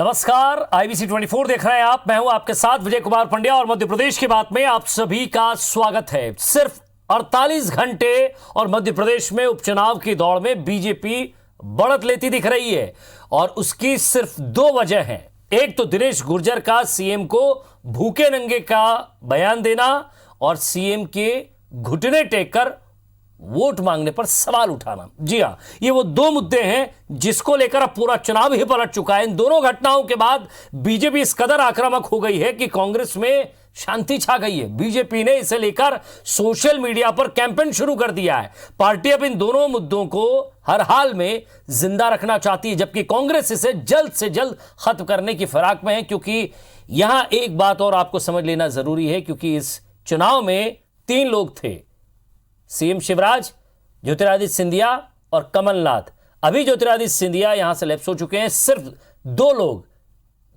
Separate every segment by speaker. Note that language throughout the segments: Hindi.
Speaker 1: नमस्कार, IBC 24 देख रहे हैं आप। मैं हूं आपके साथ विजय कुमार पंड्या और मध्य प्रदेश की बात में आप सभी का स्वागत है। सिर्फ 48 घंटे और मध्य प्रदेश में उपचुनाव की दौड़ में बीजेपी बढ़त लेती दिख रही है और उसकी सिर्फ दो वजह हैं। एक तो दिनेश गुर्जर का सीएम को भूखे नंगे का बयान देना और सीएम के घुटने टेक कर वोट मांगने पर सवाल उठाना। जी हां, ये वो दो मुद्दे हैं जिसको लेकर अब पूरा चुनाव ही पलट चुका है। इन दोनों घटनाओं के बाद बीजेपी इस कदर आक्रामक हो गई है कि कांग्रेस में शांति छा गई है। बीजेपी ने इसे लेकर सोशल मीडिया पर कैंपेन शुरू कर दिया है। पार्टी अब इन दोनों मुद्दों को हर हाल में जिंदा रखना चाहती है, जबकि कांग्रेस इसे जल्द से जल्द खत्म करने की फिराक में है। क्योंकि यहां एक बात और आपको समझ लेना जरूरी है, क्योंकि इस चुनाव में 3 लोग थे, सीएम शिवराज, ज्योतिरादित्य सिंधिया और कमलनाथ। अभी ज्योतिरादित्य सिंधिया यहां से लैप्स हो चुके हैं। सिर्फ 2 लोग,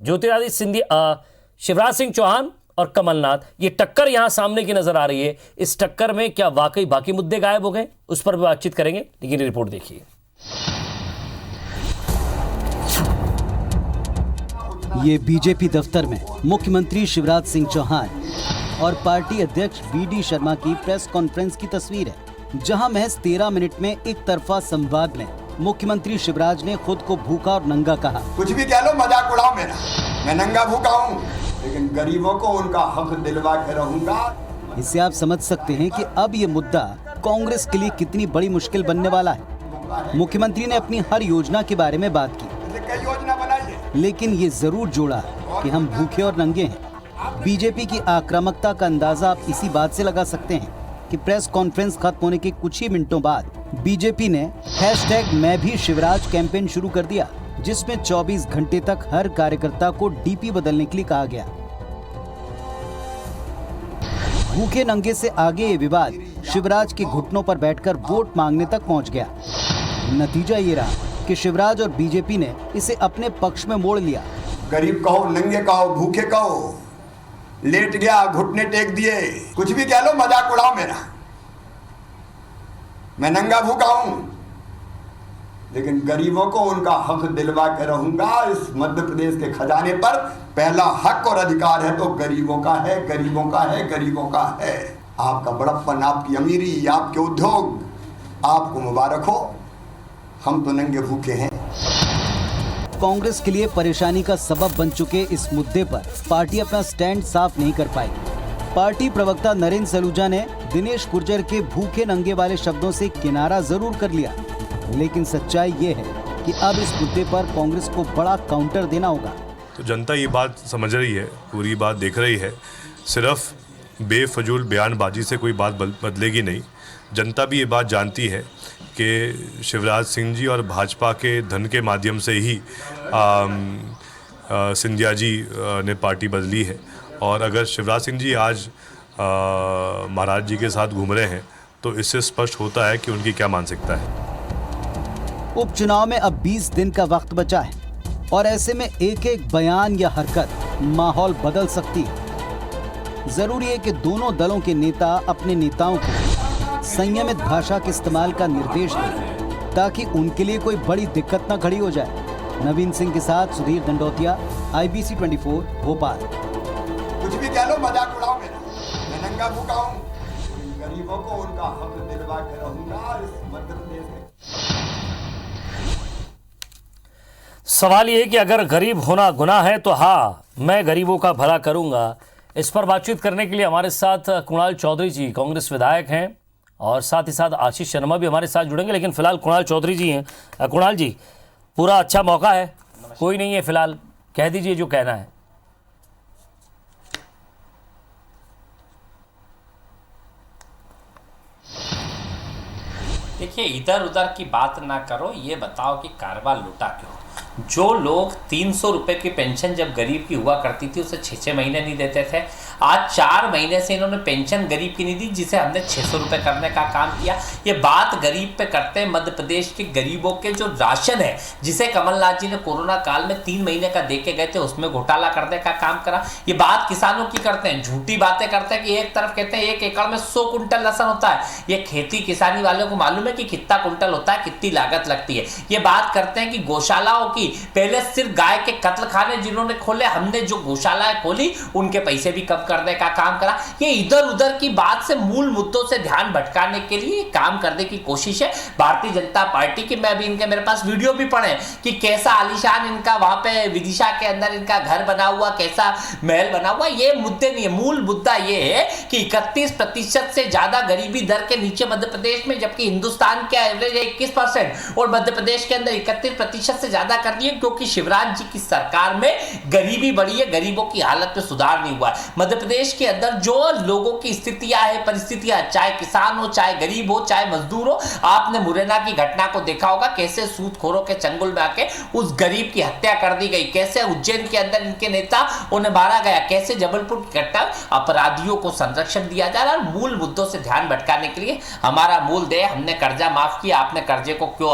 Speaker 1: ज्योतिरादित्य सिंधिया, शिवराज सिंह चौहान और कमलनाथ, ये टक्कर यहां सामने की नजर आ रही है। इस टक्कर में क्या वाकई बाकी मुद्दे गायब हो गए, उस पर भी बातचीत करेंगे, लेकिन रिपोर्ट देखिए।
Speaker 2: ये बीजेपी दफ्तर में मुख्यमंत्री शिवराज सिंह चौहान और पार्टी अध्यक्ष बीडी शर्मा की प्रेस कॉन्फ्रेंस की तस्वीर है, जहां महज 13 मिनट में एक तरफा संवाद में मुख्यमंत्री शिवराज ने खुद को भूखा और नंगा कहा।
Speaker 3: कुछ भी कह लो, मजाक उड़ाओ मेरा, मैं नंगा भूखा हूँ, लेकिन गरीबों को उनका हक दिलवा के रहूंगा।
Speaker 2: इससे आप समझ सकते हैं कि अब ये मुद्दा कांग्रेस के लिए कितनी बड़ी मुश्किल बनने वाला है। मुख्यमंत्री ने अपनी हर योजना के बारे में बात की,
Speaker 3: कई योजना बनाई है,
Speaker 2: लेकिन ये जरूर जोड़ा कि हम भूखे और नंगे हैं। बीजेपी की आक्रामकता का अंदाजा आप इसी बात से लगा सकते हैं कि प्रेस कॉन्फ्रेंस खत्म होने के कुछ ही मिनटों बाद बीजेपी ने #मैं भी शिवराज कैंपेन शुरू कर दिया, जिसमें 24 घंटे तक हर कार्यकर्ता को डीपी बदलने के लिए कहा गया। भूखे नंगे से आगे ये विवाद शिवराज के घुटनों पर बैठकर वोट मांगने तक पहुंच गया। नतीजा ये रहा कि शिवराज और बीजेपी ने इसे अपने पक्ष में मोड़ लिया।
Speaker 3: गरीब कहो, नंगे कहो, भूखे कहो, लेट गया, घुटने टेक दिए, कुछ भी कह लो, मजाक उड़ाओ मेरा, मैं नंगा भूखा हूं, लेकिन गरीबों को उनका हक दिलवा के रहूंगा। इस मध्य प्रदेश के खजाने पर पहला हक और अधिकार है तो गरीबों का है, गरीबों का है, गरीबों का है। आपका बड़प्पन, आपकी अमीरी, आपके उद्योग, आपको मुबारक हो, हम तो नंगे भूखे हैं।
Speaker 2: कांग्रेस के लिए परेशानी का सबब बन चुके इस मुद्दे पर पार्टी अपना स्टैंड साफ नहीं कर पाई। पार्टी प्रवक्ता नरेंद्र सलूजा ने दिनेश गुर्जर के भूखे नंगे वाले शब्दों से किनारा जरूर कर लिया, लेकिन सच्चाई ये है कि अब इस मुद्दे पर कांग्रेस को बड़ा काउंटर देना होगा।
Speaker 4: तो जनता ये बात समझ रही है, पूरी बात देख रही है। सिर्फ बेफजूल बयानबाजी से कोई बात बदलेगी नहीं। जनता भी ये बात जानती है कि शिवराज सिंह जी और भाजपा के धन के माध्यम से ही सिंधिया जी ने पार्टी बदली है। और अगर शिवराज सिंह जी आज महाराज जी के साथ घूम रहे हैं तो इससे स्पष्ट होता है कि उनकी क्या मानसिकता है।
Speaker 2: उपचुनाव में अब 20 दिन का वक्त बचा है और ऐसे में एक एक बयान या हरकत माहौल बदल सकती है। जरूरी है कि दोनों दलों के नेता अपने नेताओं को संयमित भाषा के इस्तेमाल का निर्देश दें, ताकि उनके लिए कोई बड़ी दिक्कत न खड़ी हो जाए। नवीन सिंह के साथ सुधीर दंडोतिया, IBC 24 भोपाल।
Speaker 3: कुछ भी कह लो, मजाक उड़ाओ मेरा, मैं नंगा भूखा हूं, गरीबों को उनका हक दिलवा के रहूंगा। इस मध्य प्रदेश में
Speaker 1: सवाल ये है कि अगर गरीब होना गुनाह है तो हाँ, मैं गरीबों का भला करूंगा। इस पर बातचीत करने के लिए हमारे साथ कुणाल चौधरी जी, कांग्रेस विधायक हैं, और साथ ही साथ आशीष शर्मा भी हमारे साथ जुड़ेंगे, लेकिन फिलहाल कुणाल चौधरी जी हैं। कुणाल जी, पूरा अच्छा मौका है, कोई नहीं है, फिलहाल कह दीजिए जो कहना है।
Speaker 5: देखिए, इधर उधर की बात ना करो, ये बताओ कि कारवा लूटा क्यों। जो लोग 300 रुपए की पेंशन जब गरीब की हुआ करती थी उसे 6-6 महीने नहीं देते थे, आज 4 महीने से इन्होंने पेंशन गरीब की नहीं दी, जिसे हमने 600 रुपए करने का काम किया। ये बात गरीब पे करते हैं। मध्य प्रदेश के गरीबों के जो राशन है, जिसे कमलनाथ जी ने कोरोना काल में 3 महीने का दे के गए थे, उसमें घोटाला करने का काम करा। ये बात किसानों की करते हैं, झूठी बातें करते हैं कि एक तरफ कहते हैं 1 एकड़ में 100 कुंटल लहसुन होता है। ये खेती किसानी वालों को मालूम है कि कितना कुंटल होता है, कितनी लागत लगती है। ये बात करते हैं कि गौशालाओं की पहले सिर्फ गाय के कत्ल खाने जिन्होंने खोले, हमने जो गौशालाएं खोली उनके पैसे भी कम करने का काम करा। ये इधर उधर की बात से मूल मुद्दों से ध्यान भटकाने के लिए काम करने की कोशिश है भारतीय जनता पार्टी की। मैं अभी मेरे पास वीडियो भी पढ़े कि कैसा आलीशान इनका वहां पे विदिशा के अंदर इनका घर बना हुआ, कैसा महल बना हुआ। ये मुद्दे नहीं है, मूल मुद्दा ये है कि 31% से ज्यादा गरीबी दर के नीचे मध्य प्रदेश में, जबकि हिंदुस्तान का एवरेज है 21% और मध्य प्रदेश के अंदर 31% से ज्यादा कर दिए, क्योंकि शिवराज जी की सरकार में गरीबी बढ़ी है, गरीबों की हालत में सुधार नहीं हुआ है। मध्य प्रदेश के अंदर जो लोगों की स्थितियां है, परिस्थितियां, चाहे किसान हो, चाहे गरीब हो, चाहे मजदूर हो, आपने मुरैना की घटना को देखा होगा, कैसे सूदखोरों के चंगुल में आके उस गरीब की हत्या कर दी गई, कैसे उज्जैन के अंदर इनके नेता उन्हें मारा गया, कैसे जबलपुर की घटना, अपराधियों को संरक्षण दिया जा रहा है। मूल मुद्दों से ध्यान भटकाने के लिए हमारा मूल ध्येय, हमने कर्जा माफ किया, आपने कर्जे को क्यों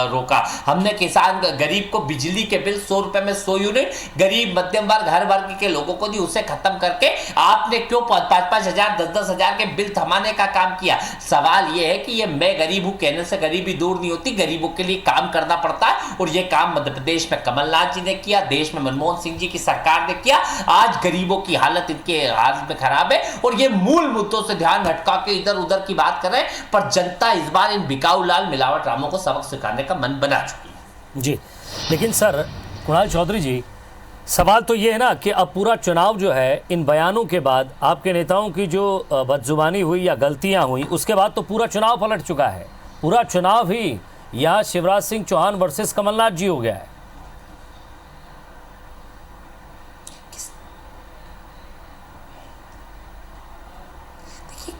Speaker 5: रोका, हमने किसान गरीब को बिजली के बिल 100 रुपए में 100 यूनिट गरीब मध्यम वर्ग हर वर्ग के लोगों को दी, उसे खत्म करके आपने क्यों 5-5 हजार 10-10 हजार के बिल थमाने का काम किया। सवाल यह है कि ये मैं गरीब हूं कहने से गरीबी दूर नहीं होती, गरीबों के लिए काम करना पड़ता है और ये काम मध्य प्रदेश में कमलनाथ जी ने किया, देश में मनमोहन सिंह जी की सरकार ने किया। आज गरीबों की हालत इनके हालत में खराब है और ये मूल मुद्दों से ध्यान भटका के इधर उधर की बात कर रहे हैं, पर जनता इस बार इन बिकाऊ लाल मिलावट रामों को सबक सिखाने का मन बना चुकी है।
Speaker 1: जी, लेकिन सर कुणाल चौधरी जी, सवाल तो ये है ना कि अब पूरा चुनाव जो है, इन बयानों के बाद आपके नेताओं की जो बदजुबानी हुई या गलतियां हुई, उसके बाद तो पूरा चुनाव पलट चुका है। पूरा चुनाव ही यहाँ शिवराज सिंह चौहान वर्सेस कमलनाथ जी हो गया है।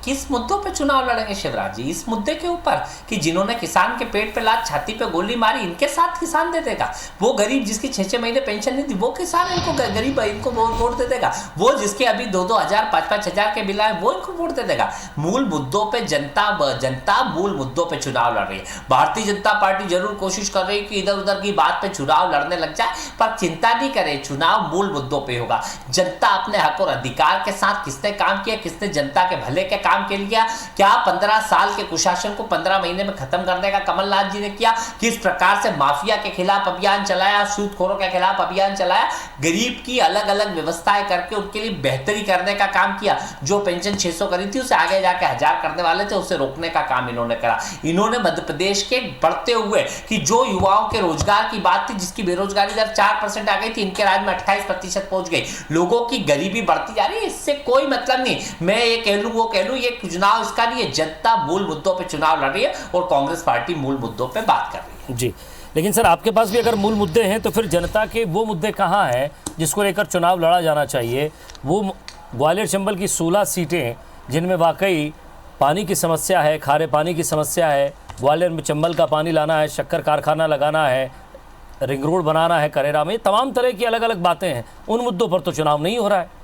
Speaker 5: किस मुद्दों पे चुनाव लड़ेंगे शिवराज जी? इस मुद्दे के ऊपर कि जिन्होंने किसान के पेट पे लात, छाती पे गोली मारी, इनके साथ किसान दे देगा। वो गरीब जिसकी 6-6 महीने पेंशन नहीं थी, वो किसान इनको गरीब इनको वोट दे देगा। वो जिसके अभी 2-2 हजार 5-5 हजार के बिल आए, वो इनको वोट दे देगा। मूल मुद्दों पे जनता मूल मुद्दों पे चुनाव लड़ रही है। भारतीय जनता पार्टी जरूर कोशिश कर रही है कि इधर उधर की बात पे चुनाव लड़ने लग जाए, पर चिंता नहीं करे, चुनाव मूल मुद्दों पे होगा। जनता अपने हक और अधिकार के साथ किसने काम किया, किसने जनता के भले के काम के लिए क्या 15 साल के कुशासन को 15 महीने में खत्म करने का कमलनाथ जी ने किया, किस प्रकार से माफिया के खिलाफ अभियान चलाया, सूदखोरों के खिलाफ अभियान चलाया, गरीब की अलग अलग व्यवस्थाएं करके उनके लिए बेहतरी करने का काम किया। जो पेंशन 600 करी थी उसे आगे जाके 1000 करने वाले थे, उसे रोकने का काम इन्होंने करा। इन्होंने मध्य प्रदेश के बढ़ते हुए कि जो युवाओं के रोजगार की बात थी, जिसकी बेरोजगारी दर 4% आ गई थी, इनके राज्य में 28% पहुंच गई। लोगों की गरीबी बढ़ती जा रही है, इससे कोई मतलब नहीं। मैं ये कह लूं, वो कह लूं, ये चुनाव इसका नहीं है। जनता मूल मुद्दों पे चुनाव लड़ रही है और कांग्रेस पार्टी मूल मुद्दों पे बात कर रही है।
Speaker 1: जी, लेकिन सर आपके पास भी अगर मूल मुद्दे हैं तो फिर जनता के वो मुद्दे कहाँ हैं जिसको लेकर चुनाव लड़ा जाना चाहिए? वो ग्वालियर चंबल की 16 सीटें जिनमें वाकई पानी की समस्या है, खारे पानी की समस्या है, ग्वालियर में चंबल का पानी लाना है, शक्कर कारखाना लगाना है, रिंग रोड बनाना है करेरा में, तमाम तरह की अलग अलग बातें हैं। उन मुद्दों पर तो चुनाव नहीं हो रहा है।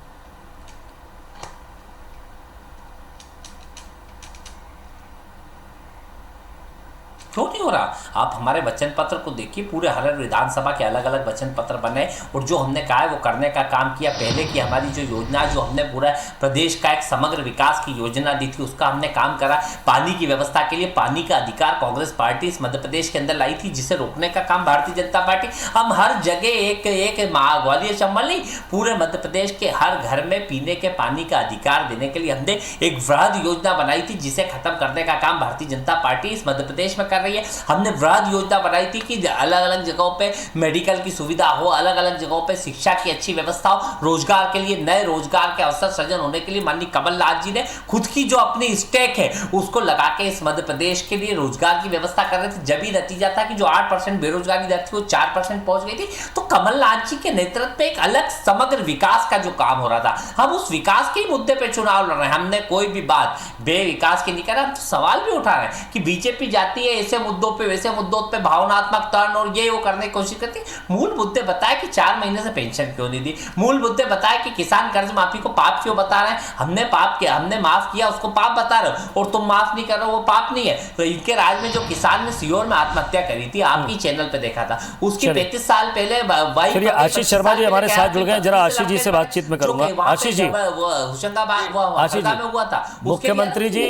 Speaker 5: क्यों नहीं हो रहा? आप हमारे वचन पत्र को देखिए, पूरे हर विधानसभा के अलग अलग वचन पत्र बने और जो हमने कहा है वो करने का काम किया। पहले की हमारी जो योजना, जो हमने पूरा प्रदेश का एक समग्र विकास की योजना दी थी, उसका हमने काम करा। पानी की व्यवस्था के लिए पानी का अधिकार कांग्रेस पार्टी इस मध्य प्रदेश के अंदर लाई थी, जिसे रोकने का काम भारतीय जनता पार्टी। हम हर जगह एक ग्वालियर चंबल नहीं, पूरे मध्य प्रदेश के हर घर में पीने के पानी का अधिकार देने के लिए हमने एक वृहद योजना बनाई थी, जिसे खत्म करने का काम भारतीय जनता पार्टी इस मध्य प्रदेश में कर रही है। हमने वृहद योजना बनाई थी कि अलग अलग जगहों पे मेडिकल की सुविधा हो, अलग अलग जगहों पे शिक्षा की अच्छी व्यवस्था हो, रोजगार के लिए नए रोजगार के अवसर सृजन होने के लिए माननीय कमलनाथ जी ने खुद की जो अपनी स्टेक है उसको लगा के इस मध्य प्रदेश के लिए रोजगार की व्यवस्था कर रहे थे। जब ही नतीजा था कि जो 8% बेरोजगारी दर थी वो 4% पहुंच गई थी। तो कमलनाथ जी के नेतृत्व में एक अलग समग्र विकास का जो काम हो रहा था, हम उस विकास के मुद्दे पर चुनाव लड़ रहे हैं। हमने कोई भी बात बेविकास की नहीं करा। हम सवाल भी उठा रहे हैं कि बीजेपी जाती है ऐसे मुद्दों पे, वैसे मुद्दों पे भावनात्मक टर्न और ये वो करने की कोशिश करती है। मूल मुद्दे बताए कि 4 महीने से पेंशन क्यों नहीं दी, मूल मुद्दे बताए कि किसान कर्ज माफी को पाप क्यों बता रहे हैं। हमने पाप किया, हमने माफ किया, उसको पाप बता रहे हो, और तुम माफ नहीं कर रहे हो, वो पाप नहीं है। तो इनके राज्य में जो किसान ने सीहोर में आत्महत्या करी थी, आपकी चैनल पे देखा था, उसकी 35 साल पहले
Speaker 1: आशीष शर्मा जी हमारे साथ जुड़ गए। जरा आशीष जी से बातचीत में करूंगा। आशीष जी,
Speaker 5: होशंगाबाद में हुआ था
Speaker 1: मुख्यमंत्री जी,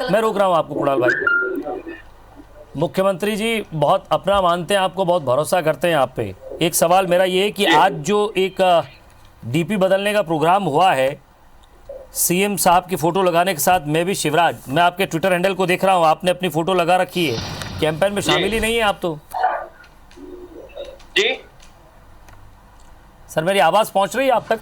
Speaker 1: मैं रोक रहा हूं आपको कुणाल भाई। मुख्यमंत्री जी बहुत अपना मानते हैं, आपको बहुत भरोसा करते हैं आप पे, एक सवाल मेरा ये है कि आज जो एक डीपी बदलने का प्रोग्राम हुआ है, सीएम साहब की फ़ोटो लगाने के साथ मैं भी शिवराज, मैं आपके ट्विटर हैंडल को देख रहा हूँ, आपने अपनी फ़ोटो लगा रखी है, कैंपेन में शामिल ही नहीं है आप तो।
Speaker 6: जी
Speaker 1: सर मेरी आवाज़ पहुँच रही है आप तक?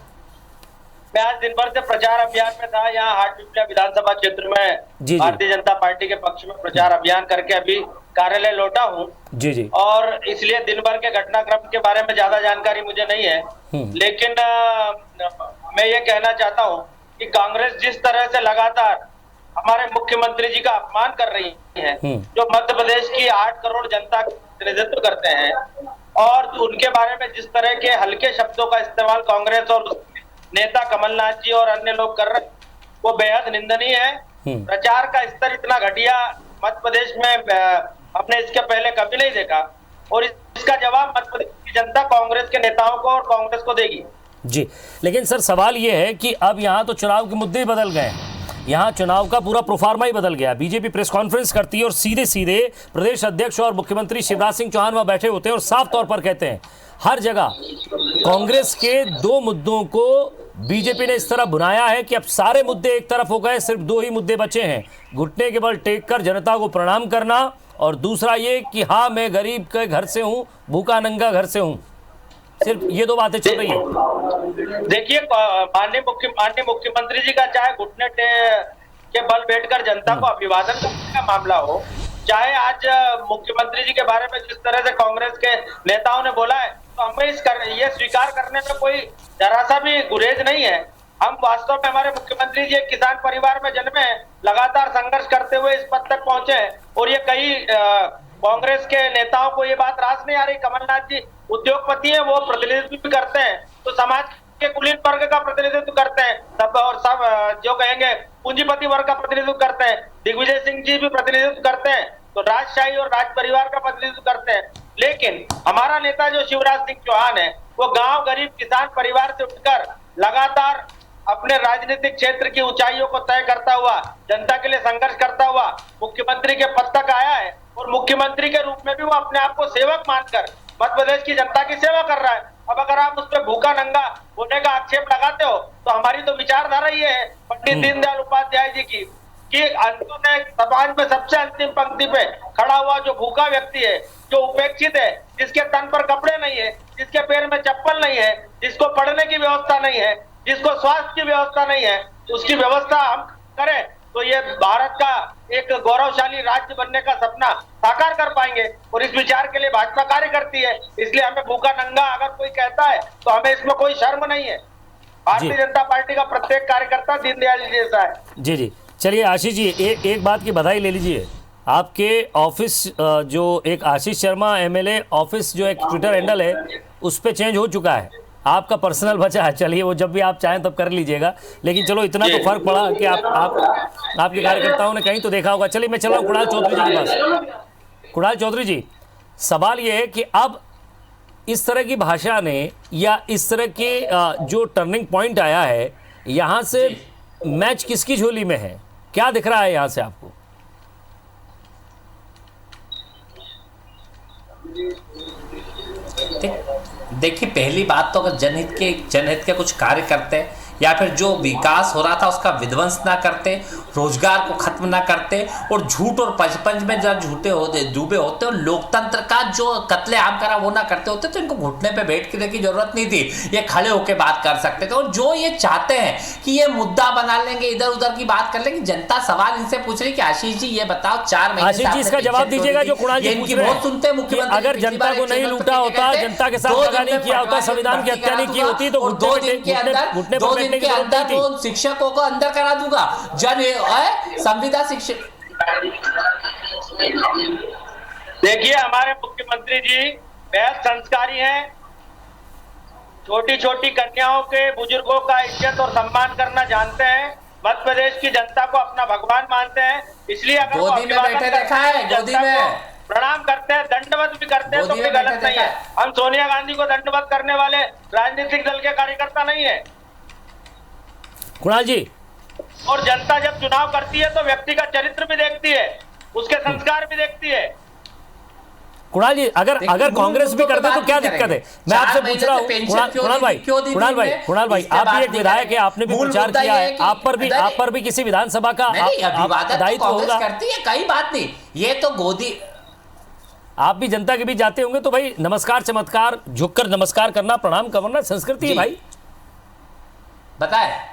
Speaker 6: मैं आज दिन भर से प्रचार अभियान में था, यहाँ हाटपिपलिया विधानसभा क्षेत्र में भारतीय जनता पार्टी के पक्ष में प्रचार अभियान करके अभी कार्यालय लौटा हूँ।
Speaker 1: जी जी।
Speaker 6: और इसलिए दिन भर के घटनाक्रम के बारे में ज्यादा जानकारी मुझे नहीं है, लेकिन मैं ये कहना चाहता हूँ कि कांग्रेस जिस तरह से लगातार हमारे मुख्यमंत्री जी का अपमान कर रही है, जो मध्य प्रदेश की 8 करोड़ जनता का प्रतिनिधित्व करते हैं, और उनके बारे में जिस तरह के हल्के शब्दों का इस्तेमाल कांग्रेस और नेता कमलनाथ जी और अन्य लोग कर रहे हैं, वो बेहद निंदनीय है। प्रचार का स्तर इतना घटिया मध्य प्रदेश में हमने इसके पहले कभी नहीं देखा, और इसका जवाब मध्य प्रदेश की जनता कांग्रेस के नेताओं को और कांग्रेस को देगी। जी,
Speaker 1: लेकिन सर सवाल ये है कि अब यहाँ तो चुनाव के मुद्दे ही बदल गए हैं, यहाँ चुनाव का पूरा प्रोफार्मा ही बदल गया। बीजेपी प्रेस कॉन्फ्रेंस करती है और सीधे सीधे प्रदेश अध्यक्ष और मुख्यमंत्री शिवराज सिंह चौहान वहां बैठे होते हैं और साफ तौर पर कहते हैं हर जगह कांग्रेस के 2 मुद्दों को बीजेपी ने इस तरह बुनाया है कि अब सारे मुद्दे एक तरफ हो गए, सिर्फ 2 ही मुद्दे बचे हैं, घुटने के बल टेक कर जनता को प्रणाम करना, और दूसरा ये कि हाँ मैं गरीब के घर से हूँ, भूखा नंगा घर से हूँ। सिर्फ ये 2 बातें चल रही है।
Speaker 6: देखिए, माननीय मुख्यमंत्री जी का चाहे घुटने के बल बैठकर जनता को अभिवादन करने का मामला हो, चाहे आज मुख्यमंत्री जी के बारे में जिस तरह से कांग्रेस के नेताओं ने बोला है, तो हमें ये स्वीकार करने में कोई जरा सा भी गुरेज नहीं है। हम वास्तव में हमारे मुख्यमंत्री जी एक किसान परिवार में जन्मे, लगातार संघर्ष करते हुए इस पद तक पहुंचे, और ये कई कांग्रेस के नेताओं को ये बात रास नहीं आ रही। कमलनाथ जी उद्योगपति हैं, वो प्रतिनिधित्व भी करते हैं, तो समाज के कुलीन वर्ग का प्रतिनिधित्व करते हैं सब, और सब जो कहेंगे पूंजीपति वर्ग का प्रतिनिधित्व करते हैं। दिग्विजय सिंह जी भी प्रतिनिधित्व करते हैं, तो राजशाही और राज परिवार का प्रतिनिधित्व करते हैं। लेकिन हमारा नेता जो शिवराज सिंह चौहान है, वो गांव गरीब किसान परिवार से उठकर लगातार अपने राजनीतिक क्षेत्र की ऊंचाइयों को तय करता हुआ, जनता के लिए संघर्ष करता हुआ मुख्यमंत्री के पद तक आया है, और मुख्यमंत्री के रूप में भी वो अपने आप को सेवक मानकर मध्य प्रदेश की जनता की सेवा कर रहा है। अब अगर आप उस पर भूखा नंगा होने का आक्षेप लगाते हो, तो हमारी तो विचारधारा ये है पंडित दीनदयाल उपाध्याय जी की, कि अंत्योदय समाज में सबसे अंतिम पंक्ति पे खड़ा हुआ जो भूखा व्यक्ति है, जो उपेक्षित है, जिसके तन पर कपड़े नहीं है, जिसके पैर में चप्पल नहीं है, जिसको पढ़ने की व्यवस्था नहीं है, जिसको स्वास्थ्य की व्यवस्था नहीं है, उसकी व्यवस्था हम करें, तो ये भारत का एक गौरवशाली राज्य बनने का सपना साकार कर पाएंगे। और इस विचार के लिए भाजपा कार्य करती है, इसलिए हमें भूखा नंगा अगर कोई कहता है तो हमें इसमें कोई शर्म नहीं है। भारतीय जनता पार्टी का प्रत्येक कार्यकर्ता दीनदयाल जी जैसा है।
Speaker 1: जी जी, चलिए आशीष जी, एक बात की बधाई ले लीजिए, आपके ऑफिस जो एक आशीष शर्मा एमएलए ऑफिस जो एक ट्विटर हैंडल है उस पर चेंज हो चुका है, आपका पर्सनल बचा है। चलिए वो जब भी आप चाहें तब कर लीजिएगा, लेकिन चलो इतना तो फर्क पड़ा कि आपके कार्यकर्ताओं ने कहीं तो देखा होगा। चलिए मैं चल रहा हूँ कुणाल चौधरी जी के पास। कुणाल चौधरी जी, सवाल ये है कि अब इस तरह की भाषा ने या इस तरह के जो टर्निंग पॉइंट आया है, यहाँ से मैच किसकी झोली में है, क्या दिख रहा है यहाँ से आपको?
Speaker 5: देखिए, पहली बात तो अगर जनहित के कुछ कार्य करते हैं या फिर जो विकास हो रहा था उसका विध्वंस ना करते, रोजगार को खत्म ना करते, और झूठ और पंच में जब डूबे होते और लोकतंत्र का जो कत्लेआम करा वो ना करते होते, तो इनको घुटने पे बैठने की जरूरत नहीं थी, ये खड़े होकर बात कर सकते थे। और जो ये चाहते हैं कि ये मुद्दा बना लेंगे, इधर उधर की बात कर लेंगे, जनता सवाल इनसे पूछ रही कि आशीष जी ये बताओ 4 महीने
Speaker 1: आशीष जी इसका जवाब दीजिएगा जो कुणाल जी पूछ रहे हैं।
Speaker 5: सुनते हैं मुख्यमंत्री,
Speaker 1: अगर जनता को नहीं लूटा होता, जनता के साथ दगा नहीं किया होता, संविधान की हत्या नहीं की होती, तो
Speaker 5: 2 दिन के अंदर तो शिक्षकों को अंदर करा दूंगा। संविदा शिक्षक,
Speaker 6: देखिए हमारे मुख्यमंत्री जी बेहद संस्कारी हैं, छोटी छोटी कन्याओं के, बुजुर्गों का इज्जत और सम्मान करना जानते हैं, मध्य प्रदेश की जनता को अपना भगवान मानते हैं, इसलिए अगर
Speaker 5: गोदी में बैठे देखा है, गोदी में
Speaker 6: प्रणाम करते हैं, दंडवत भी करते हैं, तो कोई गलत नहीं है। हम सोनिया गांधी को दंडवत करने वाले राजनीतिक दल के कार्यकर्ता नहीं है।
Speaker 1: कुणाल जी,
Speaker 6: और जनता जब चुनाव करती है तो व्यक्ति का चरित्र भी देखती है, उसके संस्कार भी देखती है।
Speaker 1: कुणाल जी, अगर कांग्रेस भी करते तो क्या दिक्कत है? मैं आपसे पूछ रहा हूँ कुणाल भाई, आप भी एक विधायक है, आपने भी प्रचार किया है, आप पर भी किसी विधानसभा का दायित्व होगा।
Speaker 5: करती है, कई बात नहीं, ये तो गोदी,
Speaker 1: आप भी जनता के बीच जाते होंगे, तो भाई नमस्कार चमत्कार, झुककर नमस्कार करना, प्रणाम करना संस्कृति है भाई।
Speaker 5: बताए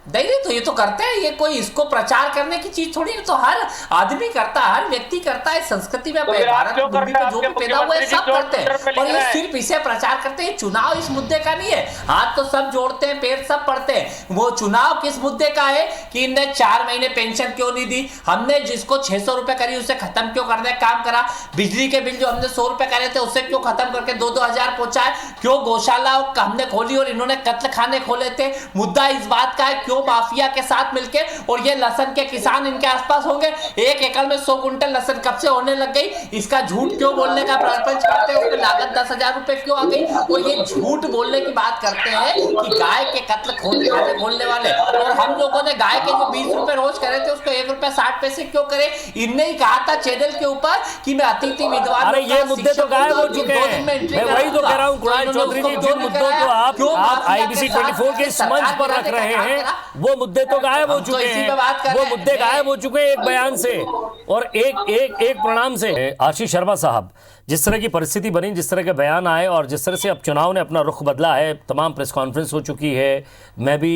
Speaker 5: नहीं तो ये तो करते हैं, ये कोई इसको प्रचार करने की चीज थोड़ी है, तो हर आदमी करता है, हर व्यक्ति करता है संस्कृति में। भारत भूमि पे जो भी पैदा हुआ है सब करते हैं, और ये सिर्फ इसे प्रचार करते हैं। चुनाव इस मुद्दे का नहीं है, हाथ तो सब जोड़ते हैं, पैर सब पड़ते हैं। वो चुनाव किस मुद्दे का है कि इनने 4 महीने पेंशन क्यों नहीं दी, हमने जिसको 600 रुपए करी उसे खत्म क्यों करने का काम करा, बिजली के बिल जो हमने 100 रुपए करे थे उसे क्यों खत्म करके 2-2 हजार पहुंचाए, क्यों गौशाला हमने खोली और इन्होंने कत्ल खाने खोले थे। मुद्दा इस बात का है क्यों माफिया के साथ मिलके, और ये लहसन के किसान इनके आसपास होंगे। 1 एकड़ में 100 कुंटल लहसन कब से होने लग गई, इसका झूठ क्यों बोलने का प्रयत्न करते हैं, उसकी लागत 10,000 रुपए क्यों आ गई। और ये झूठ बोलने की बात करते हैं कि गाय के कत्ल खाने खोलने वाले, और हम लोगों ने गाय के जो 20 रुपए रोज करे थे उसको 1 रुपया 60 पैसे क्यों करे। इनने ही कहा था चैनल के ऊपर कि मैं अतिथि विद्वान,
Speaker 1: अरे ये मुद्दे तो गायब हो चुके हैं। मैं वही तो कह रहा हूँ कुणाल चौधरी जी, जिन मुद्दों को आप IBC 24 के इस मंच पर रख रहे हैं, वो मुद्दे तो गायब हो चुके हैं, वो मुद्दे गायब हो चुके हैं एक बयान से और एक प्रणाम से। आशीष शर्मा साहब, जिस तरह की परिस्थिति बनी, जिस तरह के बयान आए और जिस तरह से अब चुनाव ने अपना रुख बदला है, तमाम प्रेस कॉन्फ्रेंस हो चुकी है, मैं भी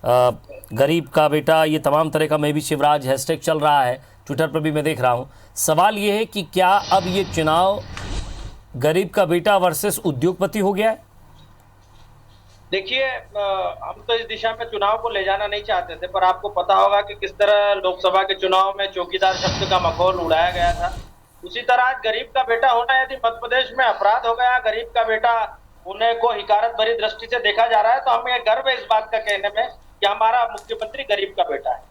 Speaker 1: गरीब का बेटा, ये तमाम तरह का मैं भी शिवराज हैशटैग चल रहा है, ट्विटर पर भी मैं देख रहा हूँ। सवाल ये है कि क्या अब ये चुनाव गरीब का बेटा वर्सेस उद्योगपति हो गया है?
Speaker 6: देखिए, हम तो इस दिशा में चुनाव को ले जाना नहीं चाहते थे, पर आपको पता होगा कि किस तरह लोकसभा के चुनाव में चौकीदार शब्द का मखौल उड़ाया गया था। उसी तरह आज गरीब का बेटा होना यदि मध्य प्रदेश में अपराध हो गया, गरीब का बेटा होने को हिकारत भरी दृष्टि से देखा जा रहा है, तो हमें गर्व है इस बात का कहने में कि हमारा मुख्यमंत्री गरीब का बेटा है।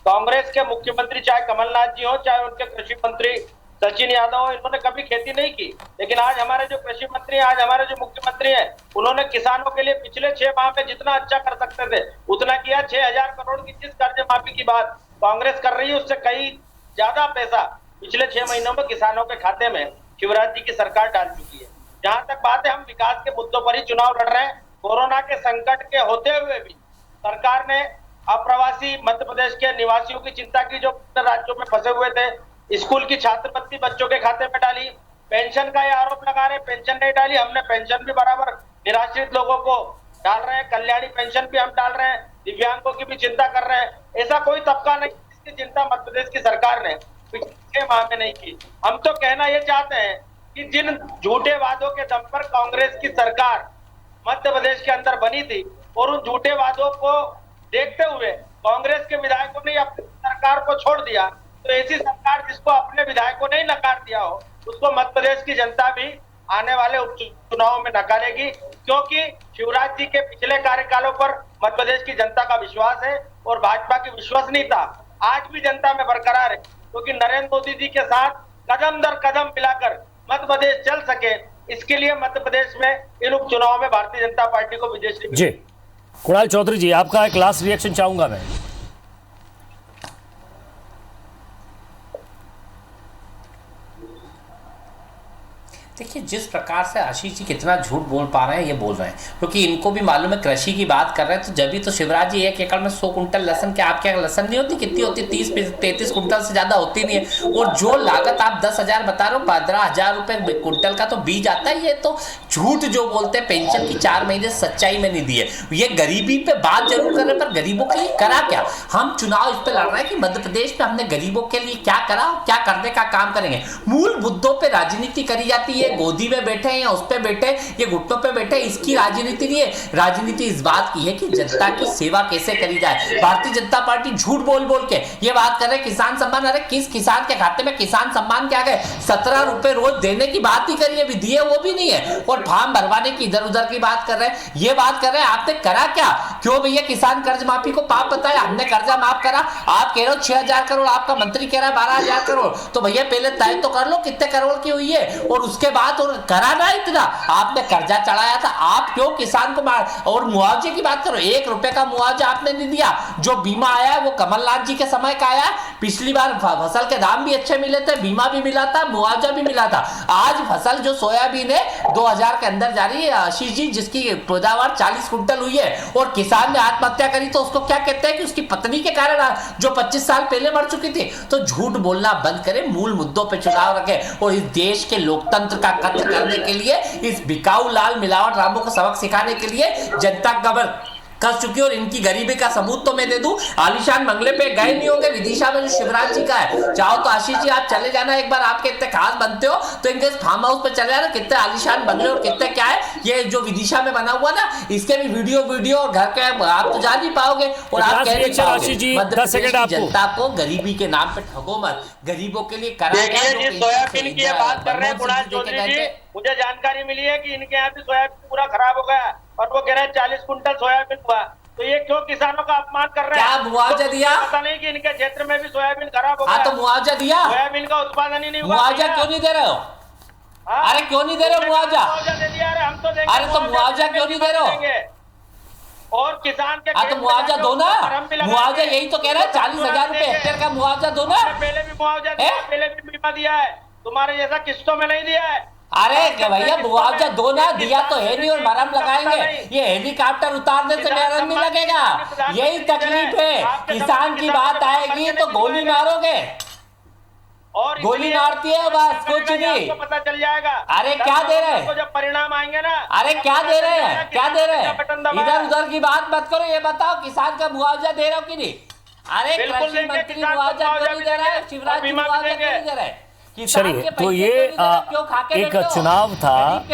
Speaker 6: कांग्रेस के मुख्यमंत्री चाहे कमलनाथ जी हो, चाहे उनके कृषि मंत्री सचिन यादव हो, इन्होंने कभी खेती नहीं की, लेकिन आज हमारे जो कृषि मंत्री हैं, आज हमारे जो मुख्यमंत्री हैं, उन्होंने किसानों के लिए पिछले 6 माह में जितना अच्छा कर सकते थे उतना किया। 6,000 करोड़ की जिस कर्ज माफी की बात कांग्रेस कर रही है, उससे कई ज्यादा पैसा पिछले 6 महीनों में किसानों के खाते में शिवराज जी की सरकार डाल चुकी है। जहां तक बात है, हम विकास के मुद्दों पर ही चुनाव लड़ रहे हैं। कोरोना के संकट के होते हुए भी सरकार ने अप्रवासी मध्य प्रदेश के निवासियों की चिंता की, जो राज्यों में फंसे हुए थे। स्कूल की छात्रवृत्ति बच्चों के खाते में डाली। पेंशन का ये आरोप लगा रहे, पेंशन नहीं डाली, हमने पेंशन भी बराबर निराश्रित लोगों को डाल रहे हैं, कल्याणी पेंशन भी हम डाल रहे हैं, दिव्यांगों की भी चिंता कर रहे हैं। ऐसा कोई तबका नहीं जिसकी चिंता मध्य प्रदेश की सरकार ने पिछले 6 माह में नहीं की। हम तो कहना ये चाहते हैं कि जिन झूठे वादों के दम पर कांग्रेस की सरकार मध्य प्रदेश के अंदर बनी थी, और उन झूठे वादों को देखते हुए कांग्रेस के विधायकों ने अपनी सरकार को छोड़ दिया, तो ऐसी सरकार जिसको अपने विधायकों ने ही नकार दिया हो, उसको मध्य प्रदेश की जनता भी आने वाले उपचुनाव में नकारेगी, क्योंकि शिवराज जी के पिछले कार्यकालों पर मध्य प्रदेश की जनता का विश्वास है और भाजपा की विश्वसनीयता आज भी जनता में बरकरार है, क्योंकि नरेंद्र मोदी जी के साथ कदम दर कदम मिलाकर मध्य प्रदेश चल सके, इसके लिए मध्य प्रदेश में इन उपचुनाव में भारतीय जनता पार्टी को विजय।
Speaker 1: जी कुणाल चौधरी जी, आपका एक लास्ट रिएक्शन चाहूंगा मैं।
Speaker 5: देखिए, जिस प्रकार से आशीष जी कितना झूठ बोल पा रहे हैं, ये बोल रहे हैं क्योंकि इनको भी मालूम है कृषि की बात कर रहे हैं, तो जब भी तो शिवराज जी 1 एकड़ में 100 कुंटल लहसन, क्या आपके यहाँ लहसन नहीं होती, कितनी होती, 30-33 कुंटल से ज्यादा होती नहीं है। और जो लागत आप 10,000 बता रहे हो, 15,000 रुपए कुंटल का तो बीज आता है। ये तो झूठ जो बोलते हैं, पेंशन की 4 महीने सच्चाई में नहीं दी है। ये गरीबी पे बात जरूर कर रहे, पर गरीबों के लिए करा क्या? हम चुनाव इस पे लड़ रहे हैं कि मध्य प्रदेश में हमने गरीबों के लिए क्या करा, क्या करने का काम करेंगे। मूल मुद्दों पर राजनीति करी जाती है, गोदी में बैठे हैं या उस पे बैठे, ये घुटनों पे बैठे, इसकी राजनीति नहीं है। राजनीति इस बात की है कि जनता की सेवा कैसे करी जाए। भारतीय जनता पार्टी झूठ बोल बोल के ये बात कर रहे किसान सम्मान, अरे किस किसान के खाते में किसान सम्मान क्या गए? 17 रुपए रोज देने की बात ही करिए, दिए वो भी नहीं है, और फॉर्म भरवाने की इधर उधर की बात कर रहे हैं, ये बात कर रहे हैं। आपने करा क्या? क्यों भैया किसान कर्ज माफी को पाप बताया? हमने कर्जा माफ करा, आप कह रहे हो 6,000 करोड़, आपका मंत्री कह रहा है 12,000 करोड़। तो भैया पहले तय तो कर लो कितने करोड़ की हुई है, और उसके बाद और करा ना इतना। आपने कर्जा चढ़ाया था, आप क्यों किसान को मार? और मुआवजे की बात करो, 1 रुपए का मुआवजा आपने नहीं दिया। जो बीमा आया है वो कमलनाथ जी के समय का आया। पिछली बार फसल के दाम भी अच्छे मिले थे, बीमा भी मिला था, मुआवजा भी मिला था। आज फसल जो सोयाबीन है 2000 के अंदर जा रही है आशीष जी, जिसकी पैदावार 40 कुंटल हुई है, और किसान ने आत्महत्या करी तो उसको क्या कहते हैं कि उसकी पत्नी के कारण, जो 25 साल पहले मर चुकी थी। तो झूठ बोलना बंद करें, मूल मुद्दों पे चुनाव रखें, और इस देश के लोकतंत्र का कत्ल करने के लिए, इस बिकाऊ लाल मिलावट रामों को सबक सिखाने के लिए जनता गबर कर चुकी। और इनकी गरीबी का सबूत तो मैं दे दूं, आलीशान बंगले पे गए नहीं होंगे विदिशा में जो शिवराज जी का है। चाहो तो आशीष जी आप चले जाना एक बार, आपके इतने खास बनते हो तो इनके फार्म हाउस पे चले जाना, कितने आलीशान बंगले और कितने क्या है ये जो विदिशा में बना हुआ ना, इसके भी वीडियो और घर के आप तो जा नहीं पाओगे। और आप कह रहे हैं जनता को गरीबी के नाम पे ठगो मत, गरीबों के लिए करा।
Speaker 6: सोयाबीन की बात कर रहे हैं कुणाल चौधरी जी, मुझे जानकारी मिली है कि इनके यहाँ भी सोयाबीन पूरा खराब हो गया, और वो कह रहे हैं 40 कुंटल सोयाबीन हुआ। तो ये क्यों किसानों का अपमान कर रहे हैं?
Speaker 5: क्या मुआवजा दिया?
Speaker 6: पता नहीं कि इनके क्षेत्र में भी सोयाबीन खराब हो गया।
Speaker 5: तो मुआवजा दिया?
Speaker 6: सोयाबीन का उत्पादन ही नहीं हुआ।
Speaker 5: मुआवजा क्यों नहीं दे रहे हो? अरे क्यों नहीं दे रहे हो मुआवजा?
Speaker 6: दे दिया, अरे हम तो देंगे।
Speaker 5: अरे तो मुआवजा क्यों नहीं दे रहे हो?
Speaker 6: और किसान के
Speaker 5: तो मुआवजा दो ना, मुआवजा यही तो कह रहा है 40,000 रुपए हेक्टेयर का मुआवजा दो ना।
Speaker 6: पहले भी मुआवजा दिया, पहले भी बीमा दिया है, तुम्हारे जैसा किस्तों में नहीं दिया है।
Speaker 5: अरे भैया मुआवजा दो ना, दिया तो है नहीं और मरहम लगाएंगे। ये हेलीकॉप्टर उतारने से मरहम नहीं लगेगा, यही तकलीफ है। किसान की बात आएगी तो गोली मारोगे,
Speaker 6: और
Speaker 5: गोली मारती है बस, कुछ नहीं।
Speaker 6: पता चल जाएगा।
Speaker 5: अरे क्या दे रहे हैं?
Speaker 6: जब परिणाम आएंगे ना,
Speaker 5: अरे क्या दे रहे हैं, क्या दे रहे हैं? इधर उधर की बात मत करो, ये बताओ किसान का मुआवजा दे रहे हो कि नहीं? अरे कृषि मंत्री मुआवजा क्यों नहीं दे रहा है? शिवराज जी मुआवजा क्यों नहीं दे रहे हैं?
Speaker 1: चलिए, तो ये एक चुनाव था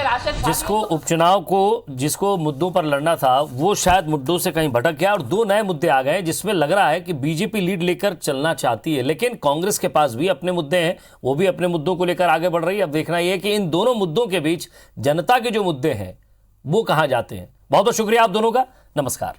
Speaker 1: जिसको मुद्दों पर लड़ना था, वो शायद मुद्दों से कहीं भटक गया और 2 नए मुद्दे आ गए जिसमें लग रहा है कि बीजेपी लीड लेकर चलना चाहती है, लेकिन कांग्रेस के पास भी अपने मुद्दे हैं, वो भी अपने मुद्दों को लेकर आगे बढ़ रही है। अब देखना यह कि इन दोनों मुद्दों के बीच जनता के जो मुद्दे हैं वो कहां जाते हैं। बहुत बहुत शुक्रिया आप दोनों का, नमस्कार।